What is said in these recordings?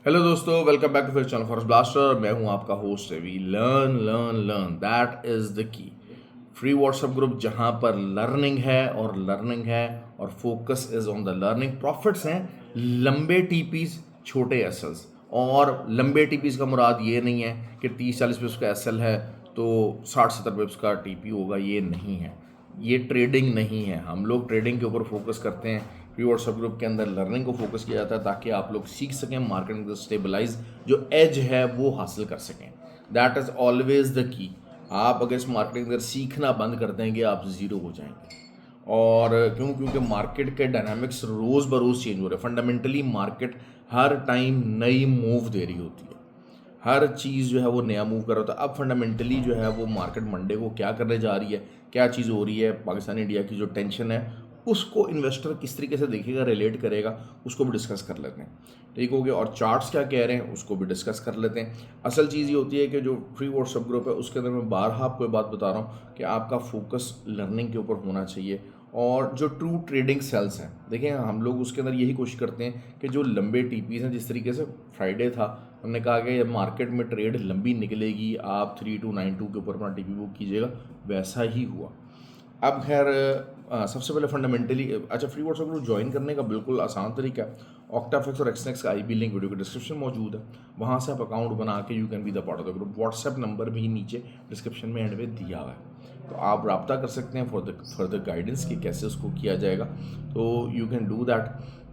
Hello दोस्तों, welcome back to फिर channel forest blaster. मैं हूं आपका host Ravi. Learn learn learn, that is the key. Free WhatsApp group जहां पर लर्निंग है और focus is on the learning. Profits हैं लंबे टीपीज, छोटे एसएल्स। और लंबे टीपीज का मुराद ये नहीं है कि 30-40 पिप्स का एसएल है तो 60-70 पिप्स का टीपी होगा, ये नहीं है। ये ट्रेडिंग नहीं है। हम लोग ट्रेडिंग के ऊपर फोकस करते हैं। फ्री व्हाट्सएप ग्रुप के अंदर लर्निंग को फोकस किया जाता है ताकि आप लोग सीख सकें, मार्केटिंग को स्टेबलाइज जो एज है वो हासिल कर सकें। That is always the key. आप अगर इस मार्केटिंग अंदर सीखना बंद कर देंगे आप ज़ीरो हो जाएंगे। और क्योंकि मार्केट के डायनामिक्स रोज़ बरोज़ चेंज हो रहे हैं। फंडामेंटली मार्केट हर टाइम नई मूव दे रही होती है। हर चीज़ जो है वो नया मूव कर रहा होता है। अब फंडामेंटली जो है वो मार्केट मंडे को क्या करने जा रही है, क्या चीज़ हो रही है, पाकिस्तान इंडिया की जो टेंशन है उसको इन्वेस्टर किस तरीके से देखेगा, रिलेट करेगा, उसको भी डिस्कस कर लेते हैं। ठीक हो गया। और चार्ट्स क्या कह रहे हैं उसको भी डिस्कस कर लेते हैं। असल चीज़ ये होती है कि जो फ्री व्हाट्सएप ग्रुप है उसके अंदर मैं बारहा आपको ये बात बता रहा हूँ कि आपका फोकस लर्निंग के ऊपर होना चाहिए। और जो ट्रू ट्रेडिंग सेल्स हैं, देखिए हम लोग उसके अंदर यही कोशिश करते हैं कि जो लंबे टीपीज हैं, जिस तरीके से फ्राइडे था, हमने कहा कि मार्केट में ट्रेड लंबी निकलेगी, आप 3292 के ऊपर अपना टीपी बुक कीजिएगा, वैसा ही हुआ। अब खैर सबसे पहले फंडामेंटली अच्छा, फ्री व्हाट्सएप ग्रुप ज्वाइन करने का बिल्कुल आसान तरीका है। ऑक्टाफ्लेक्स और एक्सनेक्स का आईबी लिंक वीडियो के डिस्क्रिप्शन मौजूद है। वहाँ से आप अकाउंट बना के you can be the part of the group. WhatsApp number भी नीचे डिस्क्रिप्शन में एंड में दिया हुआ है, तो आप रब्ता कर सकते हैं फॉर द फर्दर गाइडेंस कि कैसे उसको किया जाएगा। तो यू कैन डू दैट।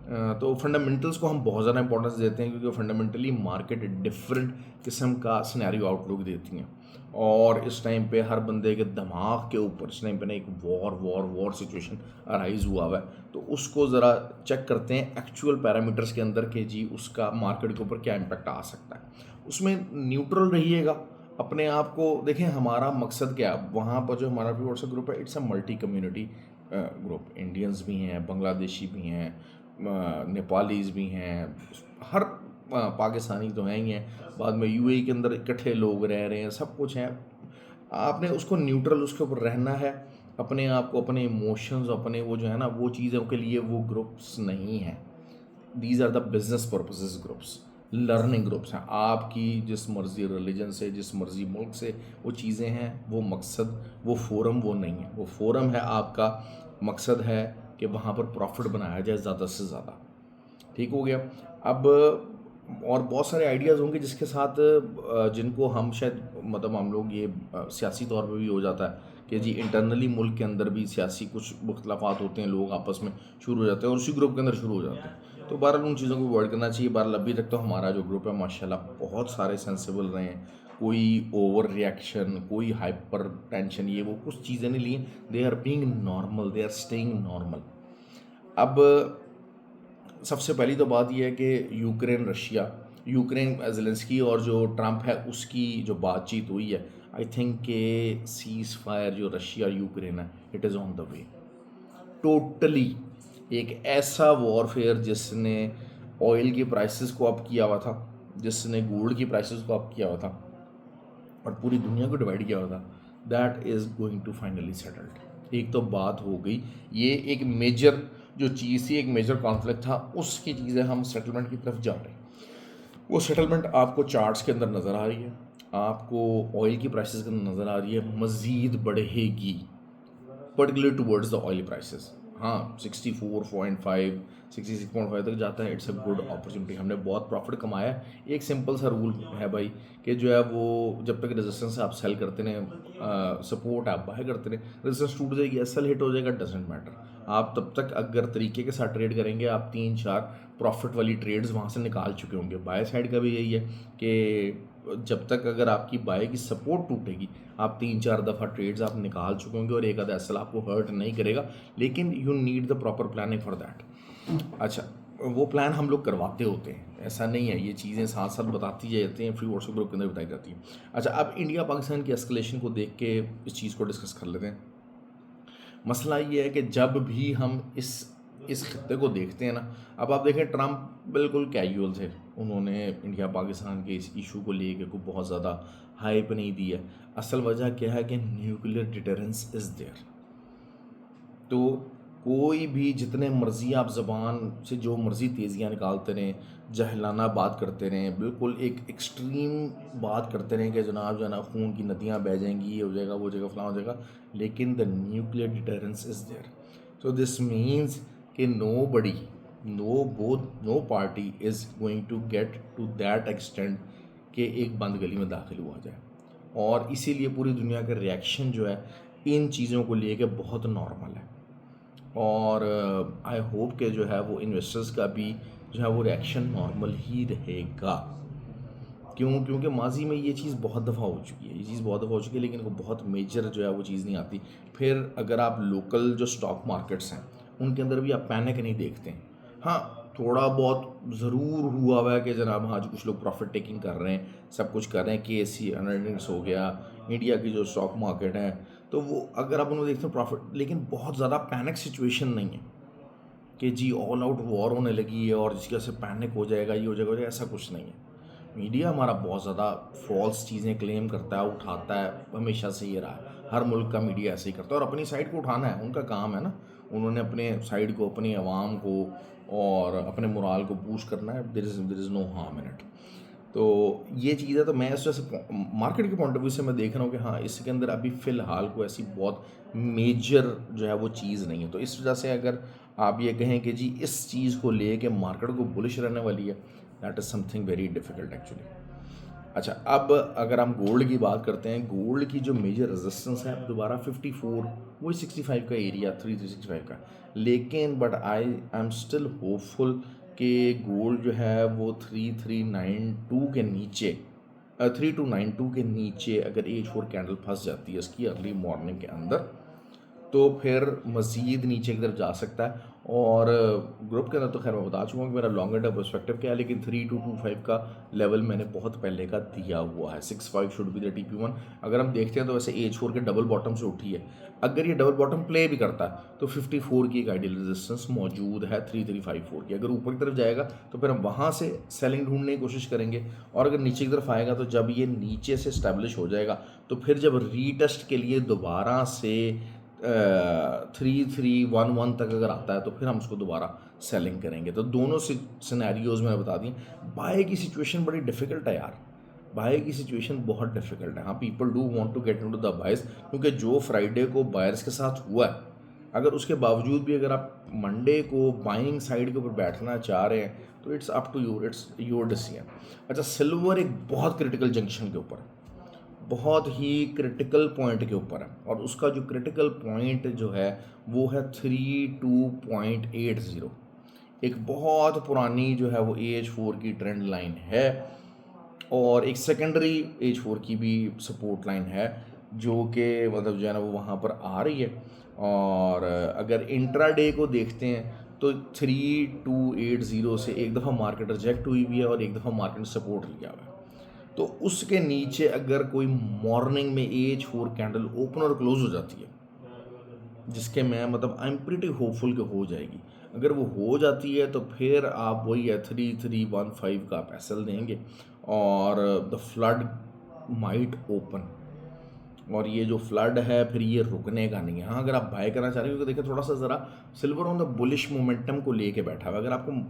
तो फंडामेंटल्स को हम बहुत ज़्यादा इंपॉर्टेंस देते हैं क्योंकि फंडामेंटली मार्केट डिफरेंट किस्म का सिनेरियो आउटलुक देती हैं। और इस टाइम पे हर बंदे के दिमाग के ऊपर इस टाइम पे ना एक वॉर सिचुएशन अराइज हुआ है। तो उसको ज़रा चेक करते हैं एक्चुअल पैरामीटर्स के अंदर कि जी उसका मार्केट के ऊपर क्या इम्पैक्ट आ सकता है। उसमें न्यूट्रल रहिएगा। अपने आप को देखें, हमारा मकसद क्या है वहाँ पर। जो हमारा भी व्हाट्सएप ग्रुप है, it's a multi community group. Indians भी हैं, बांग्लादेशी भी हैं, नेपालीज भी हैं, हर पाकिस्तानी तो हैं ही हैं, बाद में यूएई के अंदर इकट्ठे लोग रह रहे हैं, सब कुछ है। आपने उसको न्यूट्रल उसके ऊपर रहना है। अपने आप को, अपने इमोशंस, अपने वो जो है ना वो चीज़ों के लिए वो ग्रुप्स नहीं हैं। These are the business purposes groups. Learning groups हैं। आपकी जिस मर्जी रिलीजन से, जिस मर्जी मुल्क से वो चीज़ें हैं, वो मकसद, वो फोरम वो नहीं है। वो फोरम है आपका मकसद है कि वहाँ पर प्रॉफिट बनाया जाए ज़्यादा से ज़्यादा। ठीक हो गया। अब और बहुत सारे आइडियाज़ होंगे जिसके साथ जिनको हम शायद मतलब हम लोग ये सियासी तौर पे भी हो जाता है कि जी इंटरनली मुल्क के अंदर भी सियासी कुछ मुख्तलाफात होते हैं, लोग आपस में शुरू हो जाते हैं और उसी ग्रुप के अंदर शुरू हो जाते हैं। तो बहरहाल उन चीज़ों को अवॉइड करना चाहिए। बहरहाल अभी तक तो हमारा जो ग्रुप है माशाल्लाह बहुत सारे सेंसिबल रहे हैं। कोई ओवर रिएक्शन, कोई हाइपर टेंशन, ये वो कुछ चीज़ें नहीं ली। They are being normal, they are staying normal. अब सबसे पहली तो बात यह है कि यूक्रेन ज़ेलेंस्की और जो ट्रंप है उसकी जो बातचीत हुई है, आई थिंक के सीज़ फायर जो रशिया यूक्रेन है, it is on the way. Totally एक ऐसा वॉरफेयर जिसने ऑयल की प्राइसेस को अप किया हुआ था, जिसने गोल्ड की प्राइसेस को अप किया हुआ था और पूरी दुनिया को डिवाइड किया हुआ था, that is going to finally settled. एक तो बात हो गई। ये एक मेजर जो चीज़ थी, एक मेजर कॉन्फ्लिक्ट था, उसकी चीज़ें हम सेटलमेंट की तरफ जा रहे हैं। वो सेटलमेंट आपको चार्ट्स के अंदर नज़र आ रही है, आपको ऑयल की प्राइसेस के अंदर नज़र आ रही है, मज़ीद बढ़ेगी particular towards the oil prices. हाँ, 64.5 66.5 तक जाता है, इट्स अ गुड अपॉर्चुनिटी। हमने बहुत प्रॉफिट कमाया है। एक सिंपल सा रूल है भाई कि जो है वो जब तक रेजिस्टेंस आप सेल करते रहें, सपोर्ट आप बाय करते रहें, रेजिस्टेंस टूट जाएगी, एसएल हिट हो जाएगा, डजेंट मैटर। आप तब तक अगर तरीके के साथ ट्रेड करेंगे, आप 3-4 प्रॉफिट वाली ट्रेड्स वहाँ से निकाल चुके होंगे। बाय साइड का भी यही है कि जब तक अगर आपकी बाय की सपोर्ट टूटेगी, आप 3-4 दफ़ा ट्रेड्स आप निकाल चुके होंगे और एक आधा एसएल आपको हर्ट नहीं करेगा। लेकिन you need the proper planning for that. अच्छा, वो प्लान हम लोग करवाते होते हैं, ऐसा नहीं है। ये चीज़ें साथ साथ बताती जाती हैं, फ्री व्हाट्सएप ग्रुप के अंदर बताई जाती हैं। अच्छा, अब इंडिया पाकिस्तान की एस्केलेशन को देख के इस चीज़ को डिस्कस कर लेते हैं। मसला ये है कि जब भी हम इस खत्ते को देखते हैं ना, अब आप देखें ट्रंप बिल्कुल कैजुअल थे। उन्होंने इंडिया पाकिस्तान के इस इशू को लेके कोई बहुत ज़्यादा हाइप नहीं दी है। असल वजह क्या है कि न्यूक्लियर डिटरेंस इज़ देयर। तो कोई भी जितने मर्जी आप ज़बान से जो मर्जी तेज़ियाँ निकालते रहें, जहलाना बात करते रहें, बिल्कुल एक एक्सट्रीम बात करते रहें कि जनाब जो है ना खून की नदियाँ बह जाएंगी, ये हो जाएगा, वो हो जाएगा, फलां हो जाएगा, लेकिन the nuclear deterrence is there. So this means कि no party is going to get to that extent कि एक बंद गली में दाखिल हुआ जाए। और इसीलिए पूरी दुनिया का रिएक्शन जो है इन चीज़ों को लेके बहुत नॉर्मल है। और आई होप कि जो है वो इन्वेस्टर्स का भी जो है वो रिएक्शन नॉर्मल ही रहेगा। क्योंकि माजी में ये चीज़ बहुत दफ़ा हो चुकी है, ये चीज़ बहुत दफ़ा हो चुकी है, लेकिन वो बहुत मेजर जो है वो चीज़ नहीं आती। फिर अगर आप लोकल जो स्टॉक मार्केट्स हैं उनके अंदर भी आप पैनिक नहीं देखते हैं। हाँ, थोड़ा बहुत ज़रूर हुआ हुआ है कि जनाब हाँ जी कुछ लोग प्रॉफिट टेकिंग कर रहे हैं, सब कुछ कर रहे हैं, KSE अर्निंग्स हो गया, इंडिया की जो स्टॉक मार्केट है, तो वो अगर आप उन्हें देखते हैं प्रॉफिट, लेकिन बहुत ज़्यादा पैनिक सिचुएशन नहीं है कि जी ऑल आउट वॉर होने लगी है और जिसकी वजह से पैनिक हो जाएगा, ये हो जाएगा, ऐसा कुछ नहीं है। मीडिया हमारा बहुत ज़्यादा फॉल्स चीज़ें क्लेम करता है, उठाता है, हमेशा से ये रहा है। हर मुल्क का मीडिया ऐसे ही करता है और अपनी साइड को उठाना है, उनका काम है ना। उन्होंने अपने साइड को, अपनी आवाम को और अपने मोराल को बूस्ट करना है। There is no harm in it. तो ये चीज़ है। तो मैं इस वजह से मार्केट के पॉइंट ऑफ व्यू से मैं देख रहा हूँ कि हाँ, इसके अंदर अभी फ़िलहाल कोई ऐसी बहुत मेजर जो है वो चीज़ नहीं है। तो इस वजह से अगर आप ये कहें कि जी इस चीज़ को ले के मार्केट को बुलिश रहने वाली है, that is something very difficult actually. अच्छा, अब अगर हम गोल्ड की बात करते हैं, गोल्ड की जो मेजर रेजिस्टेंस है दोबारा 54, वही 65 का एरिया, 365 का। लेकिन but I am still hopeful कि गोल्ड जो है वो 3392 के नीचे, 3292 के नीचे अगर H4 कैंडल फंस जाती है इसकी अर्ली मॉर्निंग के अंदर, तो फिर मज़ीद नीचे की तरफ जा सकता है। और ग्रुप के अंदर तो खैर मैं बता चुका हूँ कि मेरा लॉन्गर टर्म पर्सपेक्टिव क्या है, लेकिन 3225 का लेवल मैंने बहुत पहले का दिया हुआ है। 65 शुड बी द TP1। अगर हम देखते हैं तो वैसे H4 के डबल बॉटम से उठी है, अगर ये डबल बॉटम प्ले भी करता है तो 54 की एक आइडियल रेजिस्टेंस मौजूद है, 3354 की। अगर ऊपर की तरफ जाएगा तो फिर हम वहाँ से सेलिंग ढूंढने की कोशिश करेंगे, और अगर नीचे की तरफ आएगा तो जब ये नीचे से स्टैब्लिश हो जाएगा तो फिर जब रीटेस्ट के लिए दोबारा से 3311 तक अगर आता है तो फिर हम उसको दोबारा सेलिंग करेंगे। तो दोनों सिनेरियोज़ मैंने बता दिए। बाय की सिचुएशन बड़ी डिफ़िकल्ट है यार, बाय की सिचुएशन बहुत डिफ़िकल्ट है। हाँ, people do want to get into the buyers, क्योंकि जो फ्राइडे को बायर्स के साथ हुआ है, अगर उसके बावजूद भी अगर आप मंडे को बाइंग साइड के ऊपर बैठना चाह रहे हैं तो it's up to you, it's your decision. अच्छा, सिल्वर एक बहुत क्रिटिकल जंक्शन के ऊपर, बहुत ही क्रिटिकल पॉइंट के ऊपर है, और उसका जो क्रिटिकल पॉइंट जो है वो है 32.80। एक बहुत पुरानी जो है वो AH4 की ट्रेंड लाइन है, और एक सेकेंडरी H4 की भी सपोर्ट लाइन है जो कि मतलब जो है ना वो वहाँ पर आ रही है। और अगर इंट्राडे को देखते हैं तो 3280 से एक दफ़ा मार्केट रिजेक्ट हुई भी है और एक दफ़ा मार्केट सपोर्ट लिया हुआ है। तो उसके नीचे अगर कोई मॉर्निंग में AH4 कैंडल ओपन और क्लोज हो जाती है, जिसके मैं मतलब आई एम प्रीटी होपफुल कि हो जाएगी, अगर वो हो जाती है तो फिर आप वही है 3315 का आप SL देंगे और द फ्लड माइट ओपन। और ये जो फ्लड है फिर ये रुकने का नहीं है। हाँ, अगर आप बाय करना चाह रहे हो, क्योंकि देखिए थोड़ा सा ज़रा silver on the bullish momentum को लेके बैठा हुआ है।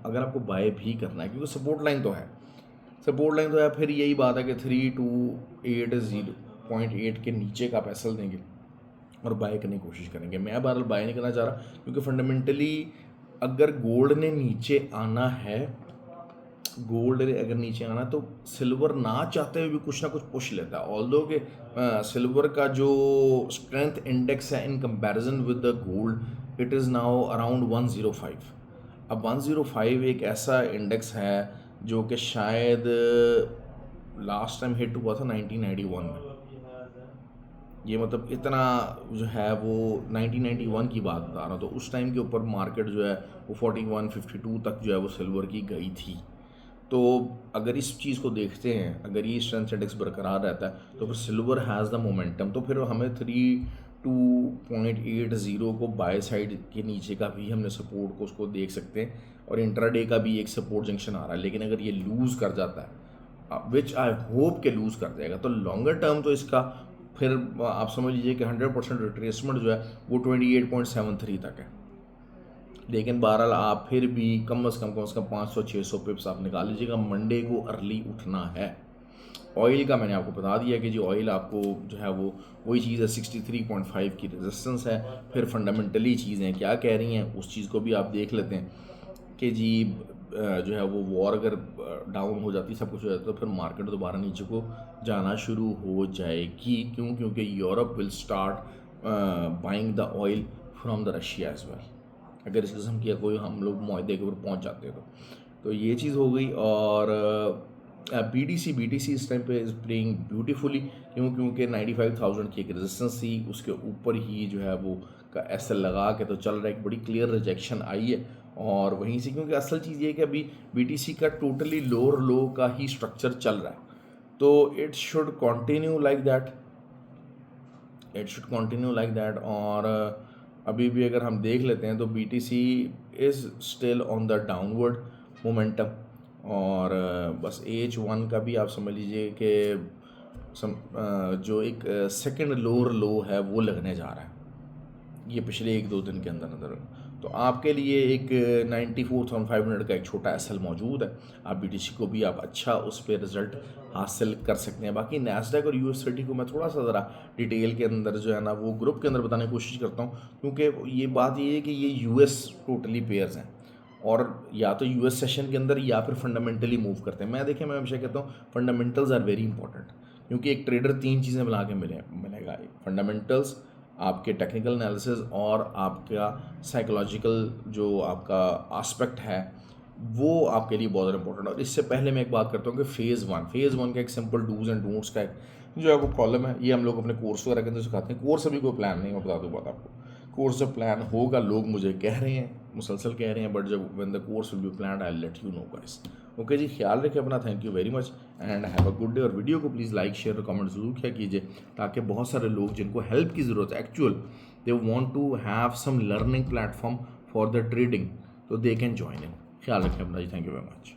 अगर आपको बाय भी करना है, क्योंकि सपोर्ट लाइन तो है, सपोर्ट लाइन तो है, फिर यही बात है कि 3280.8 के नीचे का आप SL देंगे और बाय करने की कोशिश करेंगे। मैं बहरहाल बाय नहीं करना चाह रहा, क्योंकि फंडामेंटली अगर गोल्ड ने नीचे आना है, गोल्ड ने अगर नीचे आना है तो सिल्वर ना चाहते हुए भी कुछ ना कुछ पुश लेता है। ऑल्दो कि सिल्वर का जो स्ट्रेंथ इंडेक्स है in comparison with the gold, it is now around 105। अब 105 एक ऐसा इंडेक्स है जो कि शायद लास्ट टाइम हिट हुआ था 1991 में। ये मतलब इतना जो है वो 1991 की बात बता रहा हूँ, तो उस टाइम के ऊपर मार्केट जो है वो 41-52 तक जो है वो सिल्वर की गई थी। तो अगर इस चीज़ को देखते हैं, अगर ये स्ट्रेंथ इंडेक्स बरकरार रहता है तो फिर सिल्वर हैज़ द मोमेंटम, तो फिर हमें 32.80 को बाय साइड के नीचे का भी हमने सपोर्ट को उसको देख सकते हैं, और इंट्राडे का भी एक सपोर्ट जंक्शन आ रहा है। लेकिन अगर ये लूज़ कर जाता है, विच आई होप के लूज़ कर जाएगा, तो लॉन्गर टर्म तो इसका फिर आप समझ लीजिए कि 100% रिट्रेसमेंट जो है वो 28.73 तक है। लेकिन बहरहाल आप फिर भी कम से कम 500-600 पिप्स आप निकाल लीजिएगा। मंडे को अर्ली उठना है। ऑयल का मैंने आपको बता दिया कि जी ऑयल आपको जो है वो वही चीज़ है, 63.5 की रेजिस्टेंस है। फिर फंडामेंटली चीज़ें क्या कह रही हैं उस चीज़ को भी आप देख लेते हैं कि जी जो है वो वॉर अगर डाउन हो जाती, सब कुछ हो जाता, तो फिर मार्केट दोबारा नीचे को जाना शुरू हो जाएगी। क्यों? क्योंकि Europe will start buying the oil from the Russia as well, अगर इस किस्म की कोई हम लोग मुआहदे के ऊपर पहुँच जाते हैं तो ये चीज़ हो गई। और BTC इस टाइम पे इज़ प्लेइंग ब्यूटीफुली। क्योंकि 95,000 की एक रेजिस्टेंस थी, उसके ऊपर ही जो है वो का SL लगा के तो चल रहा है। एक बड़ी क्लियर रिजेक्शन आई है और वहीं से, क्योंकि असल चीज़ ये है कि अभी BTC का टोटली लोअर लो का ही स्ट्रक्चर चल रहा है, तो it should continue like that. और अभी भी अगर हम देख लेते हैं तो BTC is still on the downward momentum. और बस H1 का भी आप समझ लीजिए कि जो एक सेकंड लोअर लो है वो लगने जा रहा है ये पिछले 1-2 दिन के अंदर। तो आपके लिए एक 94,500 का एक छोटा SL मौजूद है। आप BTC को भी आप अच्छा उस पर रिज़ल्ट हासिल कर सकते हैं। बाकी नैस्डैक और UST को मैं थोड़ा सा ज़रा डिटेल के अंदर जो है ना वो ग्रुप के अंदर बताने की कोशिश करता हूँ, क्योंकि ये बात ये है कि ये US टोटली पेयर्स हैं और या तो US सेशन के अंदर या फिर फंडामेंटली मूव करते हैं। मैं हमेशा कहता हूँ फंडामेंटल्स आर वेरी इंपॉर्टेंट, क्योंकि एक ट्रेडर 3 चीज़ें मिला के मिलेगा। फंडामेंटल्स, आपके टेक्निकल एनालिसिस और आपका साइकोलॉजिकल जो आपका आस्पेक्ट है वो आपके लिए बहुत इंपॉर्टेंट है। और इससे पहले मैं एक बात करता हूँ कि फेज़ वन का एक सिंपल डूज एंड डोंट्स का एक जो है वो कॉलम है, ये हम लोग अपने कोर्स वगैरह के अंदर सिखाते हैं। कोर्स अभी कोई प्लान नहीं, मैं बता दूँ बात आपको। कोर्स जब प्लान होगा, लोग मुझे कह रहे हैं, मुसलसल कह रहे हैं, बट जब when the course will be planned I let you know guys. Okay जी, ख्याल रखें अपना। Thank you very much and have a good day. और वीडियो को प्लीज़ लाइक शेयर और कमेंट ज़रूर किया कीजिए, ताकि बहुत सारे लोग जिनको हेल्प की ज़रूरत है, actual they want to have some learning platform for the trading, तो दे कैन ज्वाइन इन। ख्याल रखें अपना जी। Thank you very much.